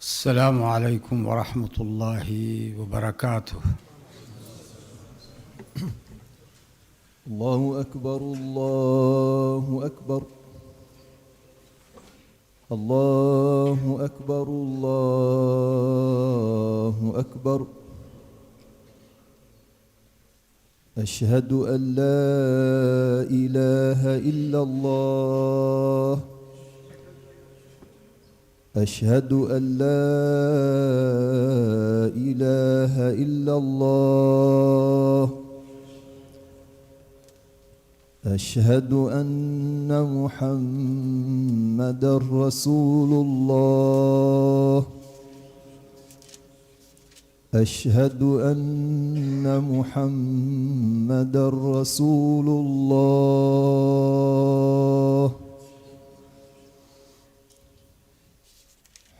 السلام عليكم ورحمة الله وبركاته. الله أكبر الله أكبر الله أكبر الله أكبر. أشهد أن لا إله إلا الله. أشهد أن لا إله إلا الله. أشهد أن محمدًا رسول الله. أشهد أن محمدًا رسول الله.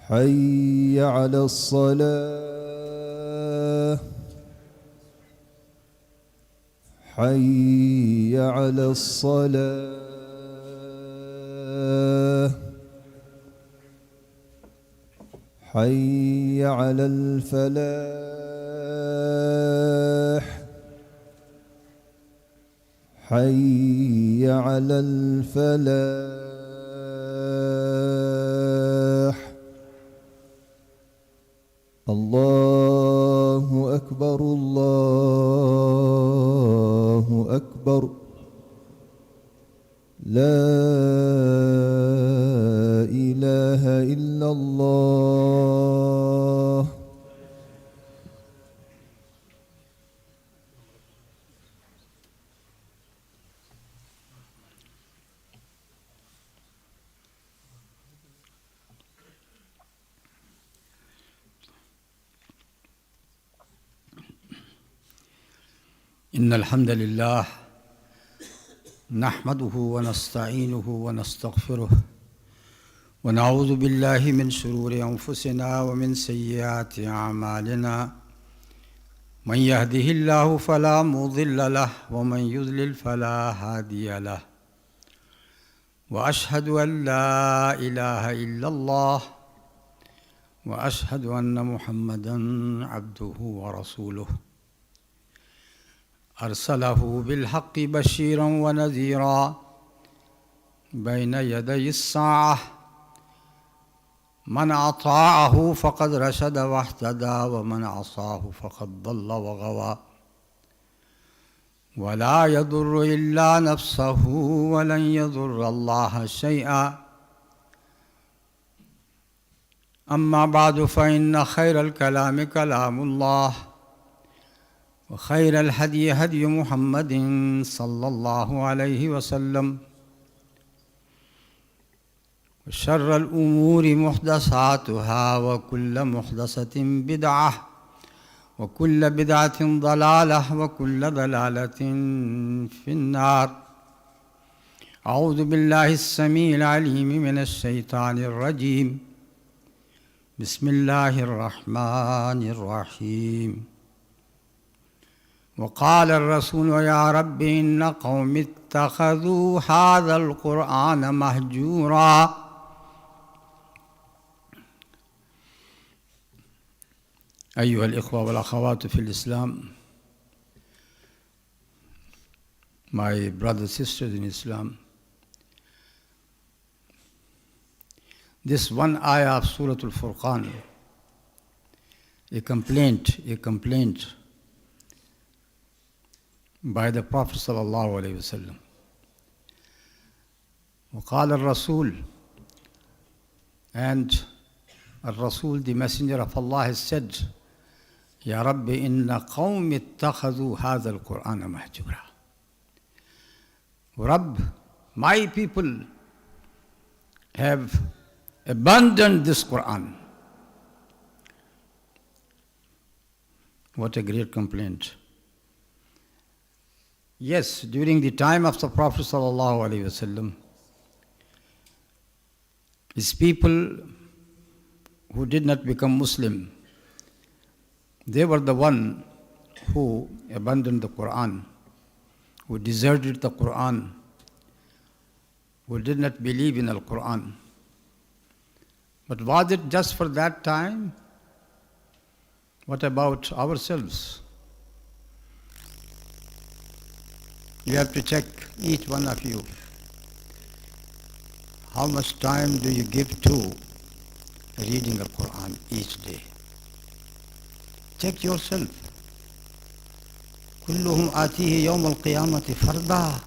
حي على الصلاة. حي على الصلاة. حي على الفلاح. حي على الفلاح. الله أكبر الله أكبر. لا إله إلا الله. إن الحمد لله نحمده ونستعينه ونستغفره ونعوذ بالله من شرور أنفسنا ومن سيئات أعمالنا. من يهده الله فلا مضل له ومن يضلل فلا هادي له. وأشهد أن لا إله إلا الله وأشهد أن محمدًا عبده ورسوله. أرسله بالحق بشيرا ونذيرا بين يدي الساعة. من أطاعه فقد رشد واهتدى ومن عصاه فقد ضل وغوى. ولا يضر إلا نفسه ولن يضر الله شيئا. أما بعد فإن خير الكلام كلام الله وخير الهدي هدي محمد صلى الله عليه وسلم. وشر الأمور محدثاتها وكل محدثة بدعة وكل بدعة ضلالة وكل ضلالة في النار. أعوذ بالله السميع العليم من الشيطان الرجيم. بسم الله الرحمن الرحيم. وقال الرسول يا رب إن قوم اتخذوا هذا القرآن مهجورا. أيها الإخوة والأخوات في الإسلام, my brothers and sisters in Islam, this one ayah of Surah Al-Furqan, a complaint by the Prophet sallallahu alaihi wasallam. وقال الرسول, and Al-Rasul, the Messenger of Allah, has said, يا رب إن قوم اتخذوا هذا القرآن مهجورا. Rabb, my people have abandoned this Quran. What a great complaint. Yes, during the time of the Prophet ﷺ, his people who did not become Muslim, they were the one who abandoned the Quran, who deserted the Quran, who did not believe in the Quran. But was it just for that time? What about ourselves? You have to check, each one of you. How much time do you give to reading the Quran each day? Check yourself. كلهم آتيه يوم القيامة فردا.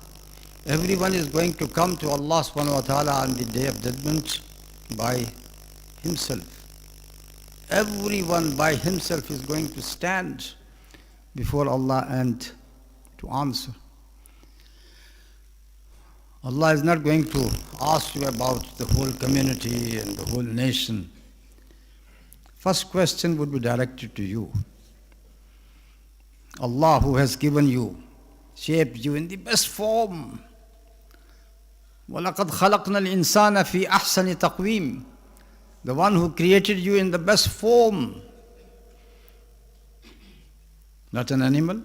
Everyone is going to come to Allah subhanahu wa ta'ala on the day of judgment by himself. Everyone by himself is going to stand before Allah and to answer. Allah is not going to ask you about the whole community and the whole nation. First question would be directed to you. Allah, who has given you, shaped you in the best form. وَلَقَدْ خَلَقْنَا الْإِنسَانَ فِي أَحْسَنِ تَقْوِيمٍ. The one who created you in the best form. Not an animal,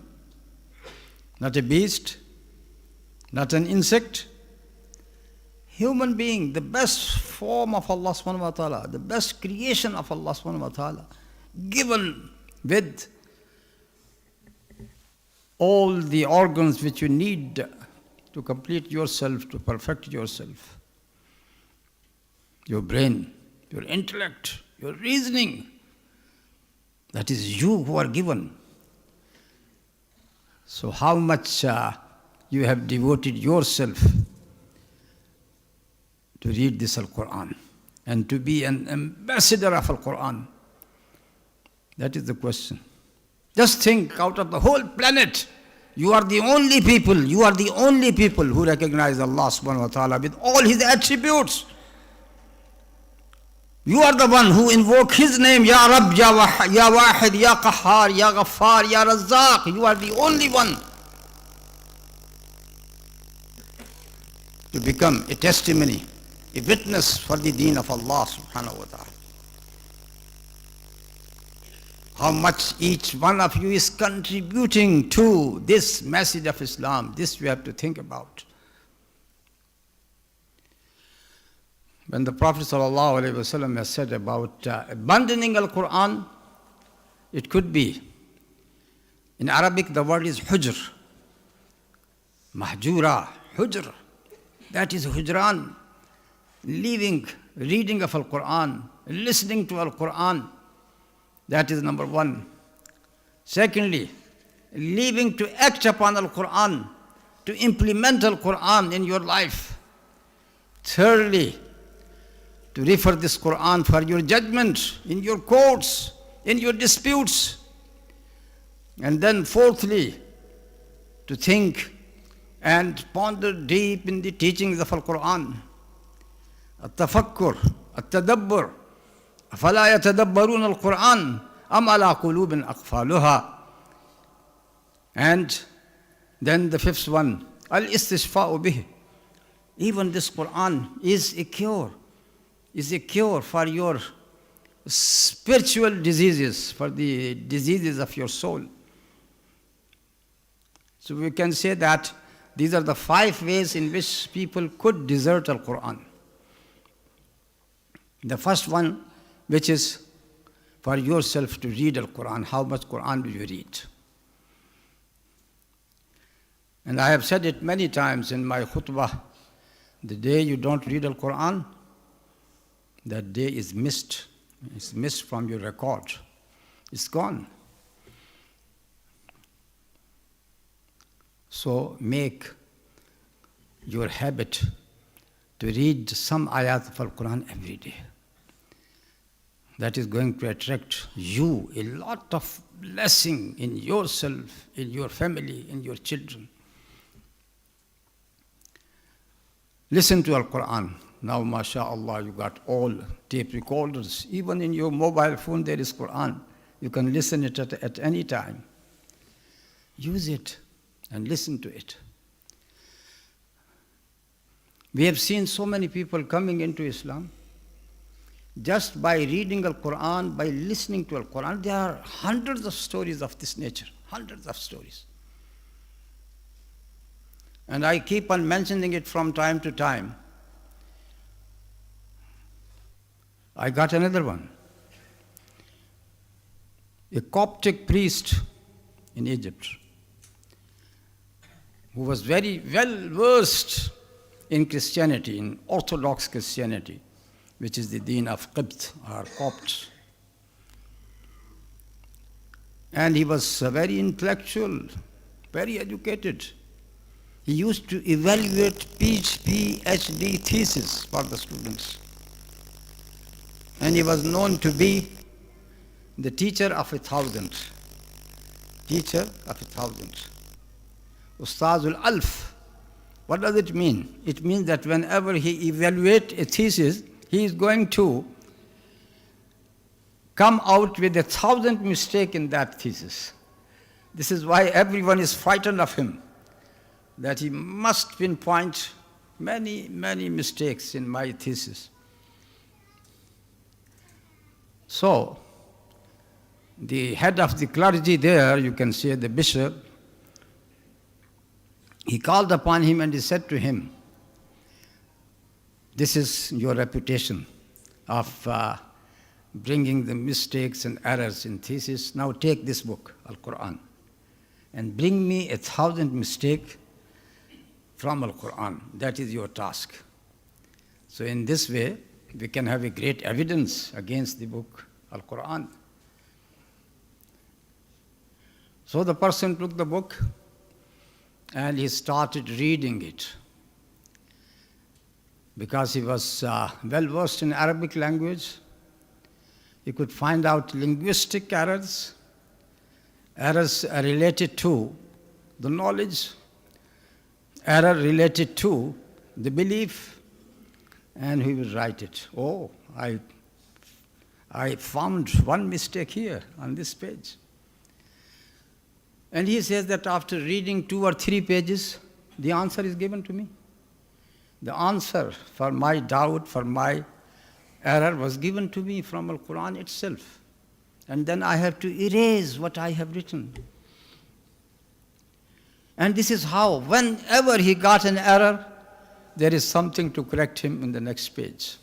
not a beast, not an insect. Human being, the best form of Allah subhanahu wa ta'ala, the best creation of Allah subhanahu wa ta'ala, given with all the organs which you need to complete yourself, to perfect yourself. Your brain, your intellect, your reasoning. That is you who are given. So how much you have devoted yourself to read this Al-Quran and to be an ambassador of Al-Quran? That is the question. Just think, out of the whole planet, you are the only people who recognize Allah subhanahu wa ta'ala with all His attributes. You are the one who invoke His name, Ya Rab, Ya Wahid, Ya Qahhar, Ya Ghaffar, Ya Razzaq. You are the only one to become a testimony, a witness for the deen of Allah subhanahu wa ta'ala. How much each one of you is contributing to this message of Islam, this we have to think about. When the Prophet ﷺ has said about abandoning Al-Quran, it could be, in Arabic the word is hujr, mahjura, hujr, that is hujran, leaving reading of Al-Quran, listening to Al-Quran. That is number one. Secondly, leaving to act upon Al-Quran, to implement Al-Quran in your life. Thirdly, to refer this Quran for your judgment in your courts, in your disputes. And then fourthly, to think and ponder deep in the teachings of Al-Quran. At-tafakkur, at-tadabbur. أَفَلَا يَتَدَبَّرُونَ الْقُرْآنَ أَمْ عَلَىٰ قُلُوبٍ أَقْفَالُهَا. And then the fifth one, al-istishfa'u bih. Even this Quran is a cure for your spiritual diseases, for the diseases of your soul. So we can say that these are the 5 ways in which people could desert Al-Quran. The first one, which is for yourself to read Al-Quran. How much Quran do you read? And I have said it many times in my khutbah, the day you don't read Al-Quran, that day is missed. It's missed from your record. It's gone. So make your habit to read some ayat of Al-Quran every day. That is going to attract you a lot of blessing in yourself, in your family, in your children. Listen to Al-Quran. Now, mashallah, you got all tape recorders. Even in your mobile phone, there is Quran. You can listen it at any time. Use it and listen to it. We have seen so many people coming into Islam just by reading Al-Quran, by listening to Al-Quran. There are hundreds of stories of this nature, hundreds of stories. And I keep on mentioning it from time to time. I got another one. A Coptic priest in Egypt who was very well versed in Christianity, in Orthodox Christianity, which is the deen of Qibt or Copts. And he was very intellectual, very educated. He used to evaluate PhD thesis for the students. And he was known to be the teacher of 1,000. Teacher of 1,000. Ustazul Alf. What does it mean? It means that whenever he evaluates a thesis, he is going to come out with 1,000 mistakes in that thesis. This is why everyone is frightened of him, that he must pinpoint many, many mistakes in my thesis. So, the head of the clergy there, you can say the bishop, he called upon him and he said to him, this is your reputation of bringing the mistakes and errors in thesis. Now take this book, Al-Quran, and bring me 1,000 mistakes from Al-Quran. That is your task. So in this way, we can have a great evidence against the book, Al-Quran. So the person took the book and he started reading it. Because he was well versed in Arabic language, he could find out linguistic errors, errors related to the knowledge, error related to the belief, and he would write it. Oh, I found one mistake here on this page. And he says that after reading 2 or 3 pages, the answer is given to me. The answer for my doubt, for my error was given to me from Al-Quran itself. And then I have to erase what I have written. And this is how, whenever he got an error, there is something to correct him in the next page.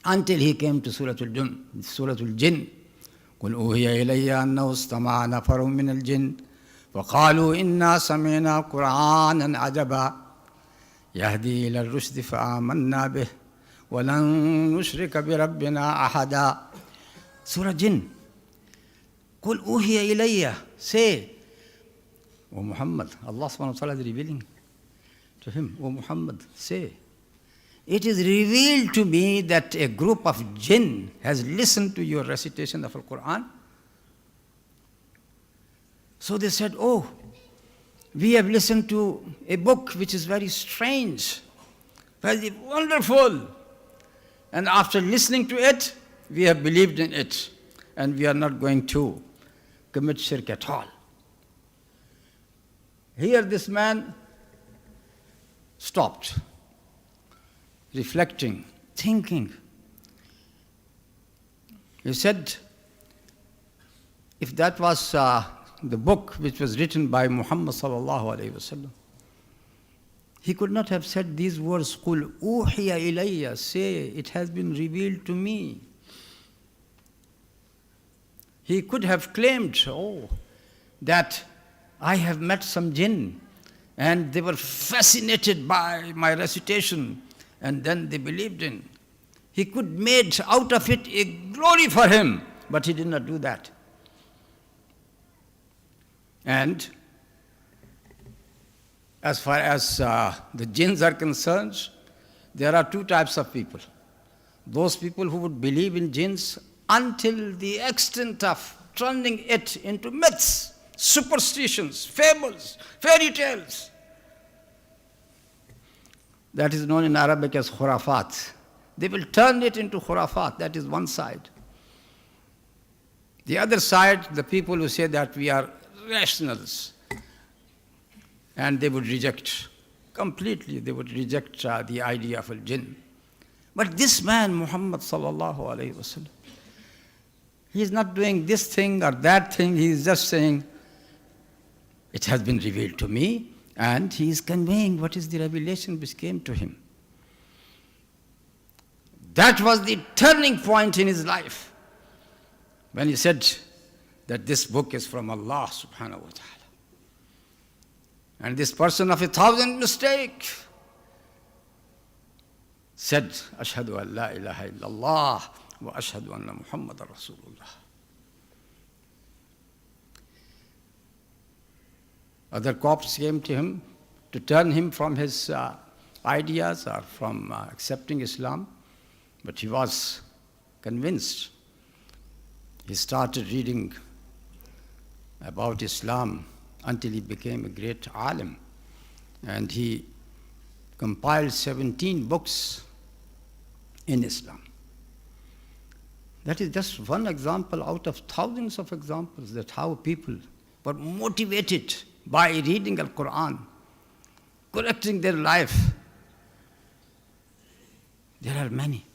Until he came to Surah Al-Jinn. قُلْ أُوحِيَ إِلَيَّ أَنَّهُ اسْتَمَعَ نَفَرٌ مِّنَ الْجِنِّ وَقَالُوا إِنَّا سَمِعْنَا قُرْآنًا عَجَبًا يَهْدِي إِلَى الرُّشْدِ فَآمَنَّا بِهِ وَلَن نُشْرِكَ بِرَبِّنَا أَحَدًا. Surah Jinn. قُلْ أُوحِيَ إِلَيَّ. Say, O Muhammad, Allah subhanahu wa ta'ala is revealing to him, O Muhammad, say, it is revealed to me that a group of jinn has listened to your recitation of Al-Quran. So they said, oh, we have listened to a book which is very strange, very wonderful. And after listening to it, we have believed in it. And we are not going to commit shirk at all. Here this man stopped, reflecting, thinking. He said, if that was the book which was written by Muhammad sallallahu alayhi wasallam, he could not have said these words, قُلْ أُوحِيَ إِلَيَّ, say, it has been revealed to me. He could have claimed, oh, that I have met some jinn and they were fascinated by my recitation and then they believed in. He could make out of it a glory for him, but he did not do that. And as far as the jinns are concerned, there are 2 types of people. Those people who would believe in jinns until the extent of turning it into myths, superstitions, fables, fairy tales. That is known in Arabic as khurafat. They will turn it into khurafat. That is one side. The other side, the people who say that we are rationals, and they would reject completely, they would reject the idea of al-jinn. But this man, Muhammad sallallahu alayhi wasallam, he is not doing this thing or that thing, he is just saying, it has been revealed to me, and he is conveying what is the revelation which came to him. That was the turning point in his life, when he said that this book is from Allah subhanahu wa ta'ala. And this person of 1,000 mistakes said, Ashhadu an la ilaha illallah wa ashhadu anna Muhammadan Rasulullah. Other Copts came to him to turn him from his ideas or from accepting Islam, but he was convinced. He started reading about Islam until he became a great alim, and he compiled 17 books in Islam. That is just one example out of thousands of examples that how people were motivated by reading Al-Quran, correcting their life. There are many.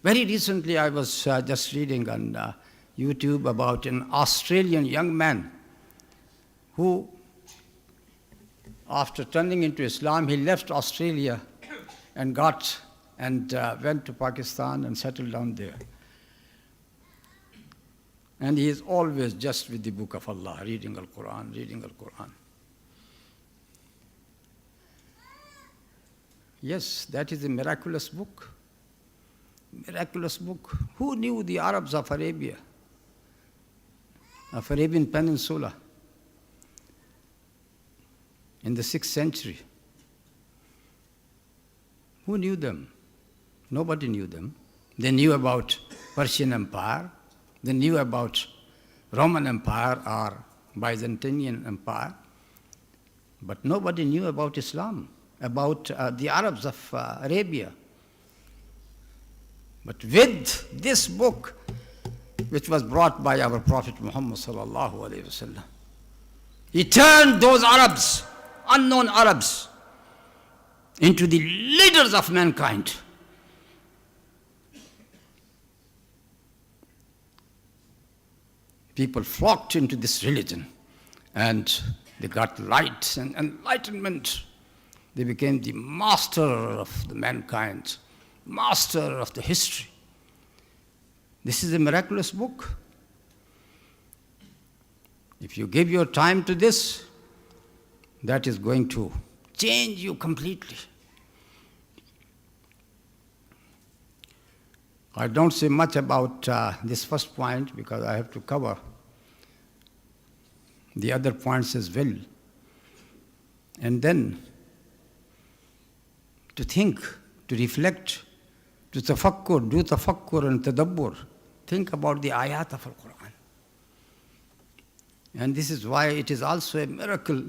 Very recently I was just reading on YouTube about an Australian young man who, after turning into Islam, he left Australia and went to Pakistan and settled down there. And he is always just with the book of Allah, reading Al-Quran, reading Al-Quran. Yes, that is a miraculous book. Miraculous book. Who knew the Arabs of Arabia, of Arabian Peninsula, in the 6th century? Who knew them? Nobody knew them. They knew about Persian Empire. They knew about Roman Empire or Byzantine Empire. But nobody knew about Islam, about the Arabs of Arabia. But with this book, which was brought by our Prophet Muhammad sallallahu alaihi wasallam, he turned those Arabs, unknown Arabs, into the leaders of mankind. People flocked into this religion and they got light and enlightenment. They became the master of the mankind, master of the history. This is a miraculous book. If you give your time to this, that is going to change you completely. I don't say much about this first point because I have to cover the other points as well. And then to think, to reflect, to tafakkur, do tafakkur and tadabbur. Think about the ayat of Al-Quran. And this is why it is also a miracle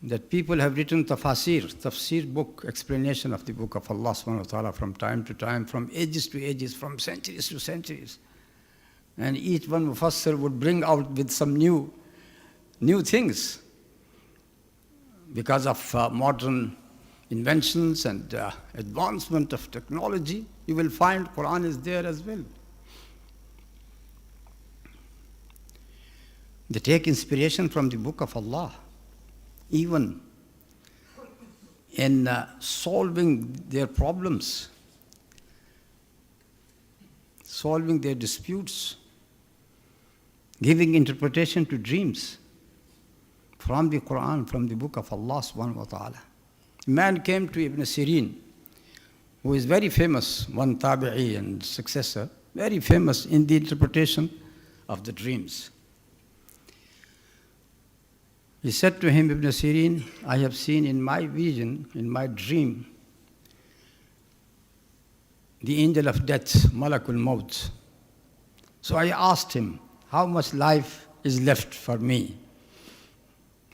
that people have written tafsir book, explanation of the book of Allah subhanahu wa ta'ala from time to time, from ages to ages, from centuries to centuries. And each one mufassir would bring out with some new things. Because of modern inventions and advancement of technology, you will find Quran is there as well. They take inspiration from the book of Allah, even in solving their problems, solving their disputes, giving interpretation to dreams from the Quran, from the book of Allah subhanahu wa ta'ala. A man came to Ibn Sirin, who is very famous, one tabi'i and successor, very famous in the interpretation of the dreams. He said to him, Ibn Sirin, I have seen in my vision, in my dream, the angel of death, Malakul Maut. So I asked him, how much life is left for me?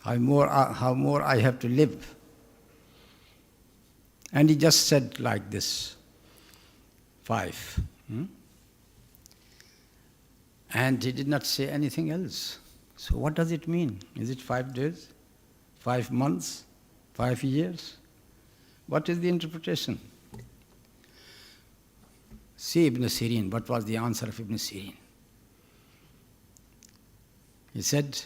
How more I have to live? And he just said like this, 5. And he did not say anything else. So what does it mean? Is it 5 days? 5 months? 5 years? What is the interpretation? See Ibn Sirin, what was the answer of Ibn Sirin? He said,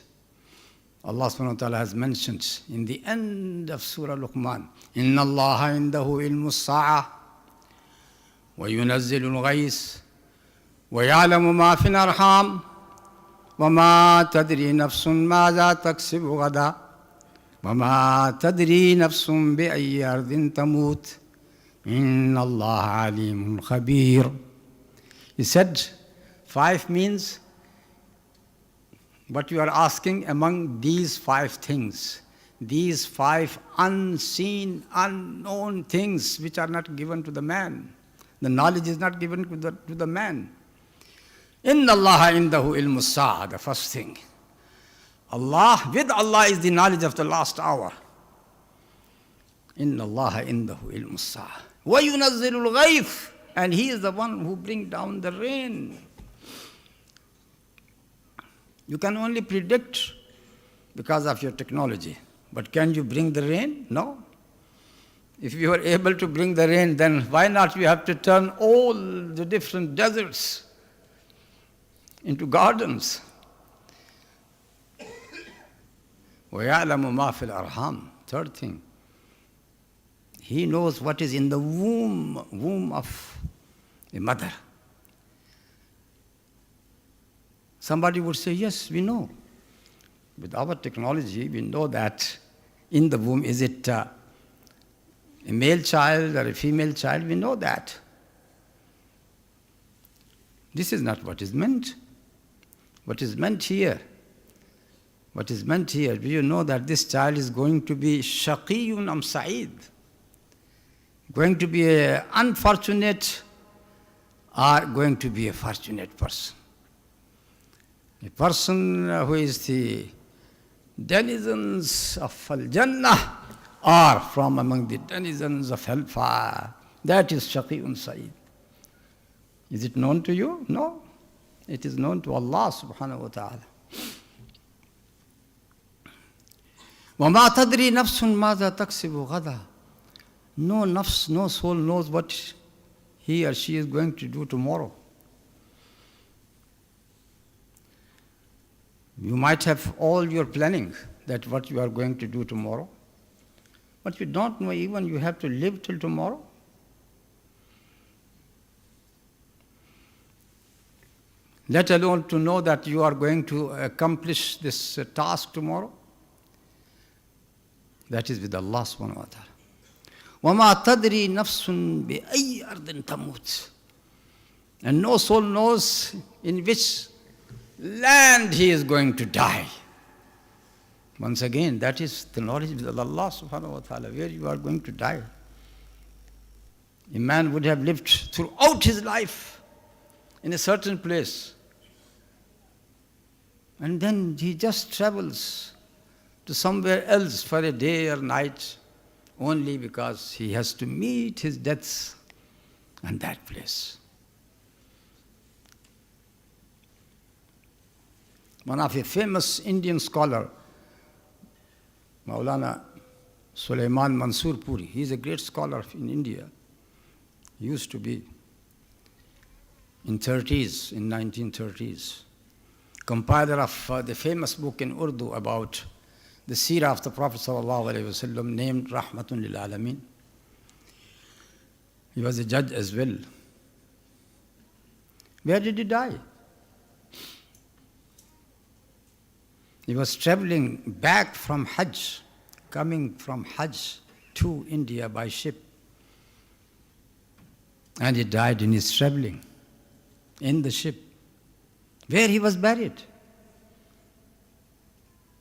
Allah subhanahu wa ta'ala has mentioned in the end of Surah Luqman, Inna Allaha indahu ilmu sa'a وَيُنَزِّلُ الْغَيْثَ وَيَعْلَمُ مَا فِي الْأَرْحَامِ وَمَا تَدْرِي نَفْسٌ مَاذَا تَكْسِبُ غَدًا وَمَا تَدْرِي نَفْسٌ بِأَيِّ أَرْضٍ تَمُوتُ إِنَّ اللَّهَ عَلِيمٌ خَبِيرٌ. He said, 5 means what you are asking among these 5 things, these 5 unseen, unknown things which are not given to the man. The knowledge is not given to the man. Inna Allah indahu ilmu sa'a, the first thing. With Allah is the knowledge of the last hour. Inna Allah indahu ilmu sa'a. Wa yunazzilul ghayth, and He is the one who brings down the rain. You can only predict because of your technology. But can you bring the rain? No. If you are able to bring the rain, then why not you have to turn all the different deserts into gardens? وَيَعْلَمُ مَا فِي الْأَرْحَامِ. Third thing, He knows what is in the womb of a mother. Somebody would say, yes, we know. With our technology, we know that in the womb, is it a male child or a female child? We know that. This is not what is meant. What is meant here? What is meant here? Do you know that this child is going to be shaqiyun am sa'id? Going to be an unfortunate or going to be a fortunate person? A person who is the denizens of Al-Jannah or from among the denizens of hellfire. That is shaqiyun sa'id. Is it known to you? No. It is known to Allah subhanahu wa ta'ala. وَمَا تَدْرِي نَفْسٌ مَاذَا تَكْسِبُ غَدًا. No nafs, no soul knows what he or she is going to do tomorrow. You might have all your planning that what you are going to do tomorrow, but you don't know even you have to live till tomorrow. Let alone to know that you are going to accomplish this task tomorrow. That is with Allah subhanahu wa ta'ala. وَمَا تَدْرِي نَفْسٌ بِأَيِّ أَرْضٍ تَمُوتُ. And no soul knows in which land he is going to die. Once again, that is the knowledge of Allah subhanahu wa ta'ala, where you are going to die. A man would have lived throughout his life in a certain place, and then he just travels to somewhere else for a day or night only because he has to meet his death in that place. One of a famous Indian scholar, Maulana Sulaiman Mansur Puri, he is a great scholar in India. He used to be in 1930s. Compiler of the famous book in Urdu about the seerah of the Prophet ﷺ named Rahmatun lil Alameen. He was a judge as well. Where did he die? He was traveling back from Hajj, coming from Hajj to India by ship. And he died in his traveling, in the ship, where he was buried.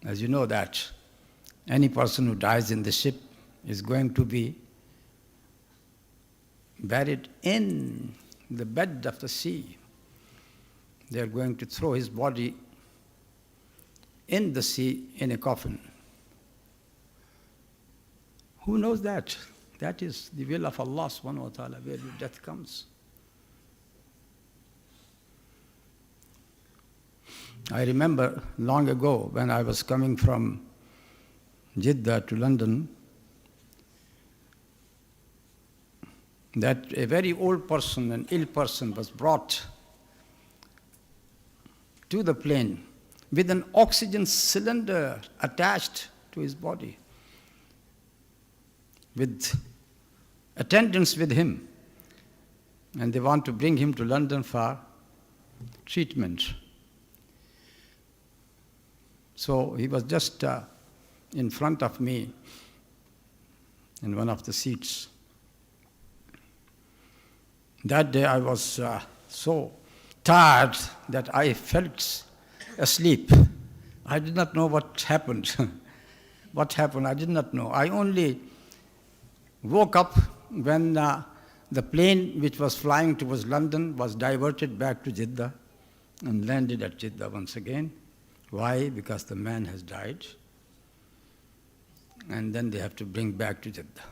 As you know that any person who dies in the ship is going to be buried in the bed of the sea. They are going to throw his body in the sea in a coffin. Who knows that? That is the will of Allah subhanahu wa ta'ala, where your death comes. I remember long ago when I was coming from Jeddah to London, that a very old person, an ill person, was brought to the plane with an oxygen cylinder attached to his body, with attendants with him. and they want to bring him to London for treatment. So he was just in front of me in one of the seats. That day I was so tired that I felt asleep. I did not know what happened. What happened, I did not know. I only woke up when the plane which was flying towards London was diverted back to Jeddah and landed at Jeddah once again. Why? Because the man has died. And then they have to bring back to Jeddah.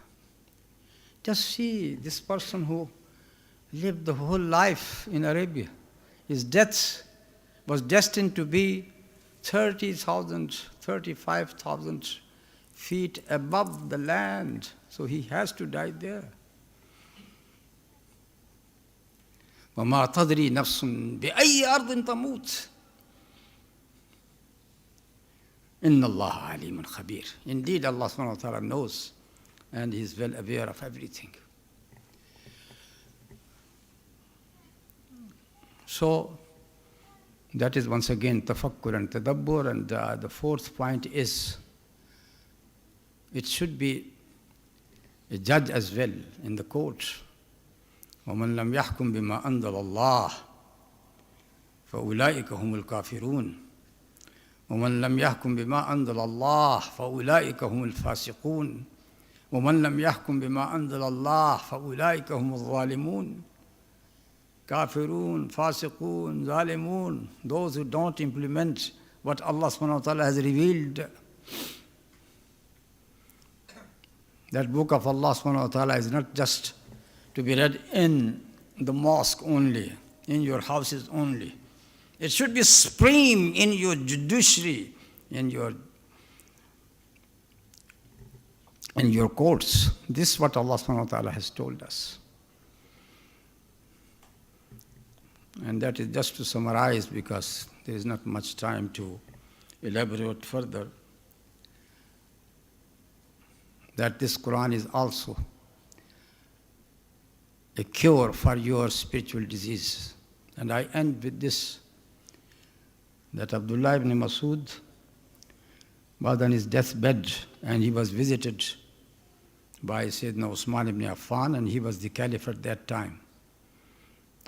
Just see this person who lived the whole life in Arabia. His death was destined to be 30,000, 35,000 feet above the land. So he has to die there. وَمَا تَدْرِي نَفْسٌ بِأَيِّ أَرْضٍ تَمُوتُ إِنَّ اللَّهَ عَلِيمٌ خَبِيرٌ. Indeed, Allah subhanahu wa ta'ala knows and He is well aware of everything. So, that is once again tafakkur and tadabbur, and the fourth point is it should be a judge as well in the court. وَمَنْ لَمْ يَحْكُمْ بِمَا أَنزَلَ اللَّهُ فَأُولَٰئِكَ هُمُ الْكَافِرُونَ وَمَنْ لَمْ يَحْكُمْ بِمَا أَنزَلَ اللَّهُ فَأُولَٰئِكَ هُمُ الْفَاسِقُونَ وَمَنْ لَمْ يَحْكُمْ بِمَا أَنزَلَ اللَّهُ فَأُولَٰئِكَ هُمُ الظَّالِمُونَ. Kafirun, fasiqun, zalimun, those who don't implement what Allah subhanahu wa ta'ala has revealed. That book of Allah subhanahu wa ta'ala is not just to be read in the mosque only, in your houses only. It should be supreme in your judiciary, in your courts. This is what Allah subhanahu wa ta'ala has told us. And that is just to summarize, because there is not much time to elaborate further, that this Quran is also a cure for your spiritual disease. And I end with this, that Abdullah ibn Masud was on his deathbed and he was visited by Sayyidina Usman ibn Affan, and he was the caliph at that time.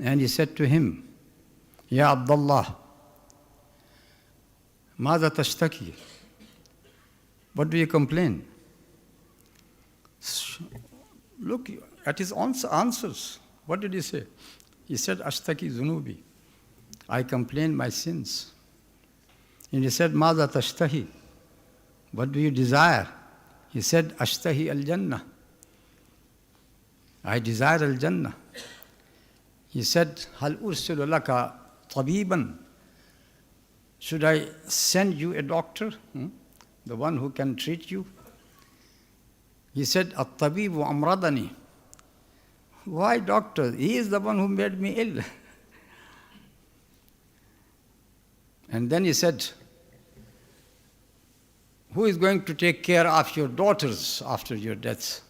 And he said to him, Ya Abdullah, ماذا تشتكي? What do you complain? Look at his answers. What did he say? He said, Ashtaki zunubi. I complain my sins. And he said, ماذا تشتهي? What do you desire? He said, Ashtahi al-Jannah. I desire al-Jannah. He said, Hal ursilu laka tabiban? Should I send you a doctor? The one who can treat you? He said, At-tabibu amradani. Why doctor? He is the one who made me ill. And then he said, who is going to take care of your daughters after your death?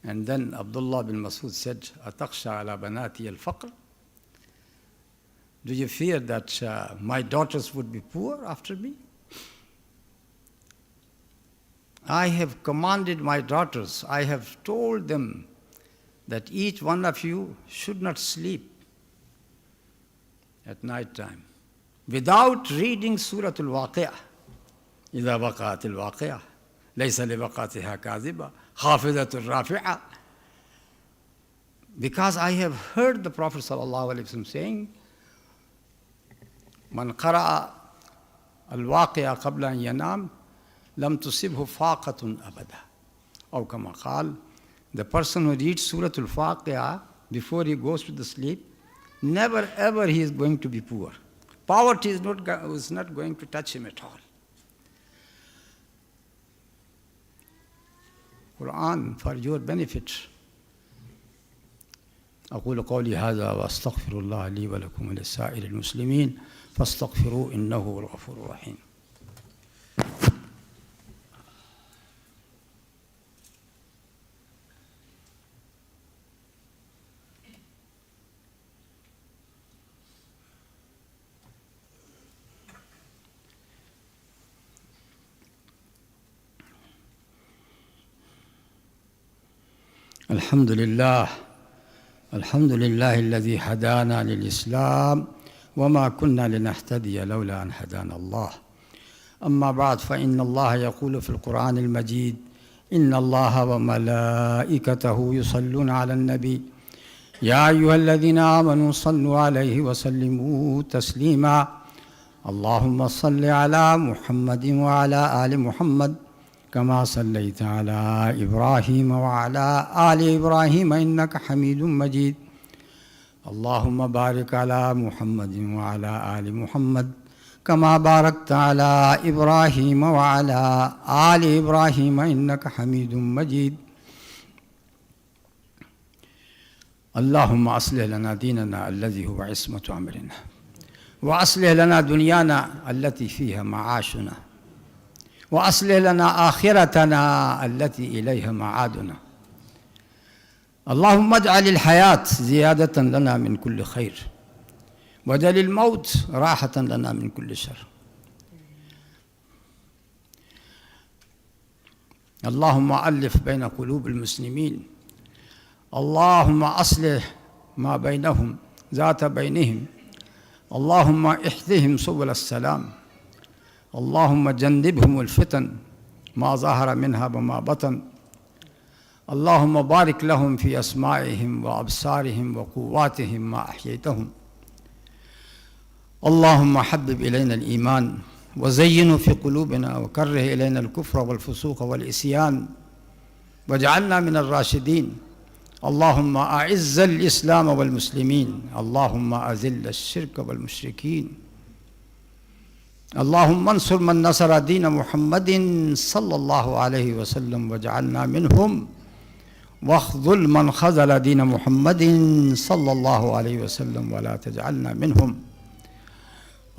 And then Abdullah bin Masud said, Atakhsha ala banati al-faqr? Do you fear that my daughters would be poor after me? I have commanded my daughters, I have told them that each one of you should not sleep at night time without reading Surah Al-Waqi'ah. إِذَا وَقَعَتِ الْوَاقِعَةُ لَيْسَ لِوَقَعَتِهَا كَاذِبَةٌ خَافِضَةٌ رَافِعَةٌ. Because I have heard the Prophet ﷺ saying, مَنْ قَرَأَ الْوَاقِعَ قَبْلَ أَنْ يَنَامَ لَمْ تُصِبْهُ فَاقَةٌ أَبَدًا. Or كما قال, the person who reads Surah Al-Waqi'ah before he goes to the sleep, never ever he is going to be poor. Poverty is not going to touch him at all. Quran for your benefit. أقول قولي هذا وأستغفر الله لي ولكم ولسائر المسلمين فاستغفروه إنه هو الغفور الرحيم. الحمد لله الذي هدانا للإسلام وما كنا لنهتدي لولا أن هدانا الله. أما بعد، فإن الله يقول في القرآن المجيد: إن الله وملائكته يصلون على النبي يا أيها الذين آمنوا صلوا عليه وسلموا تسليما. اللهم صل على محمد وعلى آل محمد كما صليت على إبراهيم وعلى آل إبراهيم إنك حميد مجيد. اللهم بارك على محمد وعلى آل محمد كما باركت على إبراهيم وعلى آل إبراهيم إنك حميد مجيد. اللهم أصلح لنا ديننا الذي هو عصمة أمرنا، وأصلح لنا دنيانا التي فيها معاشنا، وأصلح لنا آخرتنا التي إليها معادنا. اللهم اجعل الحياة زيادة لنا من كل خير، واجعل الموت راحة لنا من كل شر. اللهم ألف بين قلوب المسلمين، اللهم أصلح ما بينهم ذات بينهم، اللهم اهدهم سبل السلام، اللهم جنبهم الفتن ما ظهر منها وما بطن. اللهم بارك لهم في أسمائهم وأبصارهم وقواتهم ما أحييتهم. اللهم حبب إلينا الإيمان وزينه في قلوبنا وكره إلينا الكفر والفسوق والعصيان واجعلنا من الراشدين. اللهم أعز الإسلام والمسلمين، اللهم أذل الشرك والمشركين. اللهم انصر من نصر دين محمد صلى الله عليه وسلم واجعلنا منهم، واخذل من خذل دين محمد صلى الله عليه وسلم ولا تجعلنا منهم.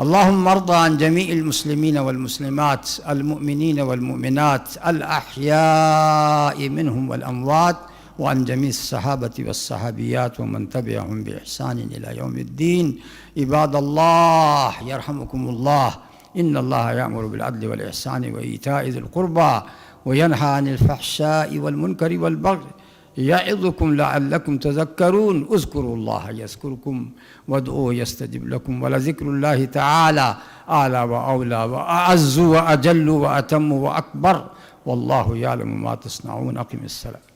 اللهم ارض عن جميع المسلمين والمسلمات المؤمنين والمؤمنات الأحياء منهم والأموات، وعن جميع الصحابة والصحابيات ومن تبعهم بإحسان إلى يوم الدين. عباد الله يرحمكم الله، إن الله يأمر بالعدل والإحسان وإيتاء ذي القربى وينهى عن الفحشاء والمنكر والبغي يعظكم لعلكم تذكرون. اذكروا الله يذكركم وادعوه يستجب لكم، ولذكر الله تعالى أعلى وأولى وأعز وأجل وأتم وأكبر، والله يعلم ما تصنعون. أقم الصلاة.